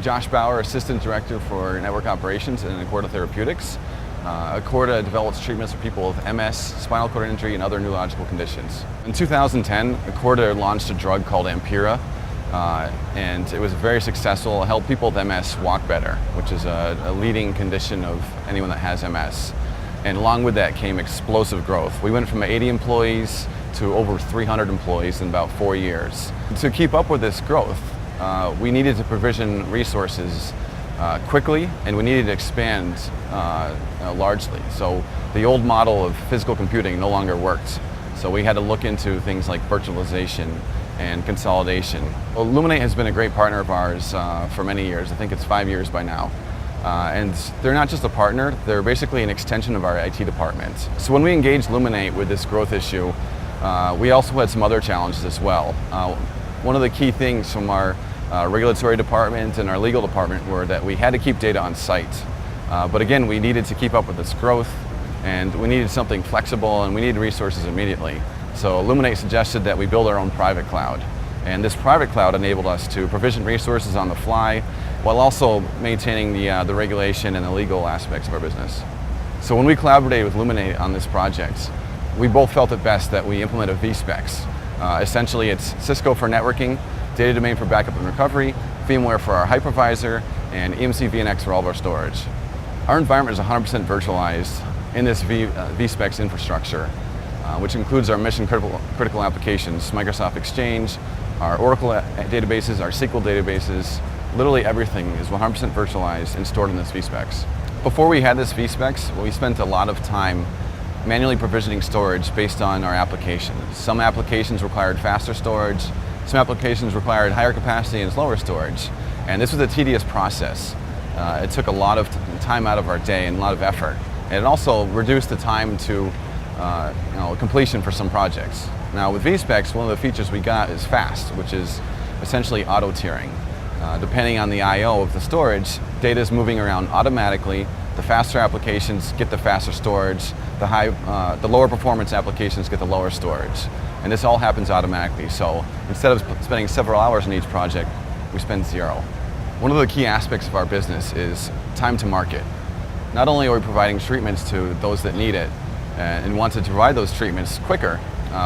Josh Bauer, Assistant Director for Network Operations in Acorda Therapeutics. Acorda develops treatments for people with MS, spinal cord injury, and other neurological conditions. In 2010, Acorda launched a drug called Ampera, and it was very successful. It helped people with MS walk better, which is a leading condition of anyone that has MS. And along with that came explosive growth. We went from 80 employees to over 300 employees in about 4 years. To keep up with this growth, we needed to provision resources quickly, and we needed to expand largely. So the old model of physical computing no longer worked. So we had to look into things like virtualization and consolidation. Well, Lumenate has been a great partner of ours for many years. I think it's 5 years by now. And they're not just a partner, they're basically an extension of our IT department. So when we engaged Lumenate with this growth issue, we also had some other challenges as well. One of the key things from our regulatory department and our legal department were that we had to keep data on site. But again, we needed to keep up with this growth, and we needed something flexible, and we needed resources immediately. So Lumenate suggested that we build our own private cloud. And this private cloud enabled us to provision resources on the fly, while also maintaining the regulation and the legal aspects of our business. So when we collaborated with Lumenate on this project, we both felt it best that we implement a vSpecs. Essentially, it's Cisco for networking, data domain for backup and recovery, VMware for our hypervisor, and EMC VNX for all of our storage. Our environment is 100% virtualized in this vSpecs infrastructure, which includes our mission critical applications, Microsoft Exchange, our Oracle databases, our SQL databases. Literally everything is 100% virtualized and stored in this vSpecs. Before we had this vSpecs, we spent a lot of time manually provisioning storage based on our applications. Some applications required faster storage, some applications required higher capacity and slower storage. And this was a tedious process. It took a lot of time out of our day and a lot of effort. And it also reduced the time to completion for some projects. Now with vSpecs, one of the features we got is fast, which is essentially auto-tiering. Depending on the I/O of the storage, data is moving around automatically. The faster applications get the faster storage. The lower performance applications get the lower storage. And this all happens automatically. So instead of spending several hours on each project, we spend 0. One of the key aspects of our business is time to market. Not only are we providing treatments to those that need it and want to provide those treatments quicker,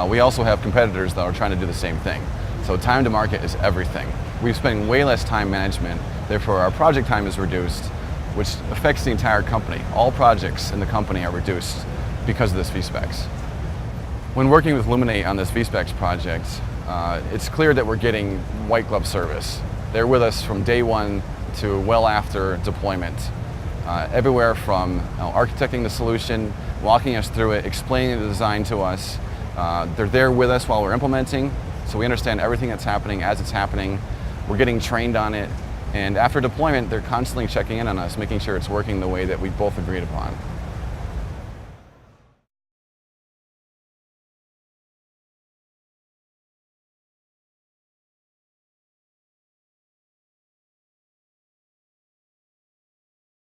we also have competitors that are trying to do the same thing. So time to market is everything. We're spending way less time management, therefore our project time is reduced, which affects the entire company. All projects in the company are reduced because of this vSpecs. When working with Lumenate on this vSpecs project, it's clear that we're getting white glove service. They're with us from day one to well after deployment. Everywhere from architecting the solution, walking us through it, explaining the design to us. They're there with us while we're implementing, so we understand everything that's happening as it's happening. We're getting trained on it, and after deployment, they're constantly checking in on us, making sure it's working the way that we both agreed upon.